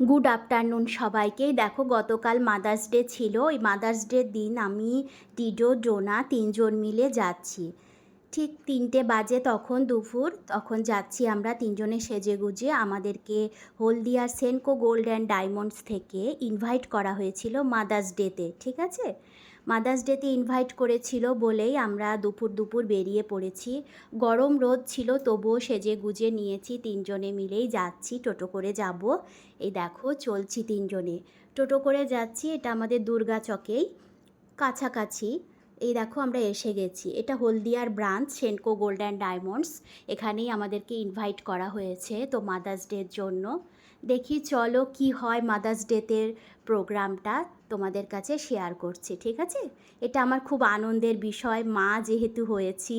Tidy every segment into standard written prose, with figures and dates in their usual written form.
Good afternoon সবাইকে। দেখো, গতকাল মাদার্স ডে ছিল। ওই মাদার্স ডের দিন আমি, টিডো, ডোনা তিনজন মিলে যাচ্ছি। ঠিক 3টে বাজে তখন দুপুর, তখন যাচ্ছি আমরা তিনজনে সেজেগুজে। আমাদেরকে হলদিয়ার সেনকো গোল্ড অ্যান্ড ডায়মন্ডস থেকে ইনভাইট করা হয়েছিল মাদার্স ডেতে, ঠিক আছে? মাদার্স ডেতে ইনভাইট করেছিল বলেই আমরা দুপুর দুপুর বেরিয়ে পড়েছি। গরম রোদ ছিল, তবুও সেজেগুজে নিয়েছি, তিনজনে মিলেই যাচ্ছি, টোটো করে যাব। এই দেখো চলছি তিনজনে, টোটো করে যাচ্ছি। এটা আমাদের দুর্গাচকেই কাছাকাছি। এই দেখো আমরা এসে গেছি। এটা হলদিয়ার branch Senco gold and diamonds. এখানেই আমাদেরকে ইনভাইট করা হয়েছে তো মাদার্স ডের জন্য। দেখি চলো কি হয় মাদার্স ডেতের প্রোগ্রামটা তোমাদের কাছে শেয়ার করছি, ঠিক আছে? এটা আমার খুব আনন্দের বিষয়, মা যেহেতু হয়েছি,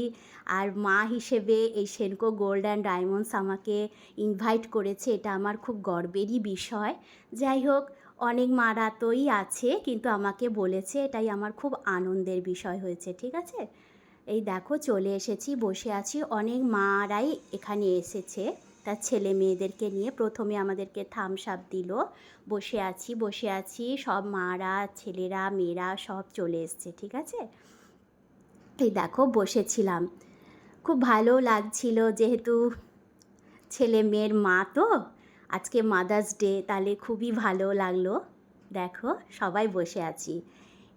আর মা হিসেবে এই সেনকো গোল্ড অ্যান্ড ডায়মন্ডস আমাকে ইনভাইট করেছে, এটা আমার খুব গর্বেরই বিষয়। যাই হোক, অনেক মারা তোই আছে, কিন্তু আমাকে বলেছে, এটাই আমার খুব আনন্দের বিষয় হয়েছে, ঠিক আছে? এই দেখো চলে এসেছি, বসে আছি। অনেক মারাই এখানে এসেছে তার ছেলে মেয়েদেরকে নিয়ে। প্রথমে আমাদেরকে থামস আপ দিল। বসে আছি, সব মারা, ছেলেরা, মেয়েরা সব চলে এসছে, ঠিক আছে? এই দেখো বসেছিলাম, খুব ভালো লাগছিল, যেহেতু ছেলে মেয়ের মা তো, আজকে মাদার্স ডে, তাহলে খুবই ভালো লাগলো। দেখো সবাই বসে আছি।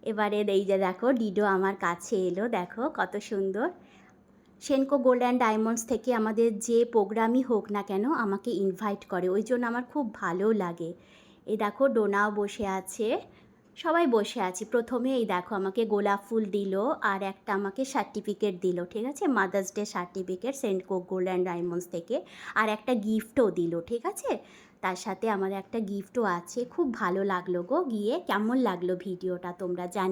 এবারে এই যে দেখো ডিডো আমার কাছে এলো, দেখো কত সুন্দর। সেনকো গোল্ড অ্যান্ড ডায়মন্ডস থেকে আমাদের যে প্রোগ্রামই হোক না কেন আমাকে ইনভাইট করে, ওই জন্য আমার খুব ভালো লাগে। এই দেখো ডোনাও বসে আছে, সবাই বসে আছি। প্রথমে এই দেখো আমাকে গোলাপ ফুল দিল, আর একটা আমাকে সার্টিফিকেট দিল, ঠিক আছে? Mother's day certificate Senco gold and diamonds থেকে। আর একটা গিফটও দিল, ঠিক আছে? তার সাথে আমার একটা গিফটও আছে। খুব ভালো লাগলো গো গিয়ে। কেমন লাগলো ভিডিওটা তোমরা জানি।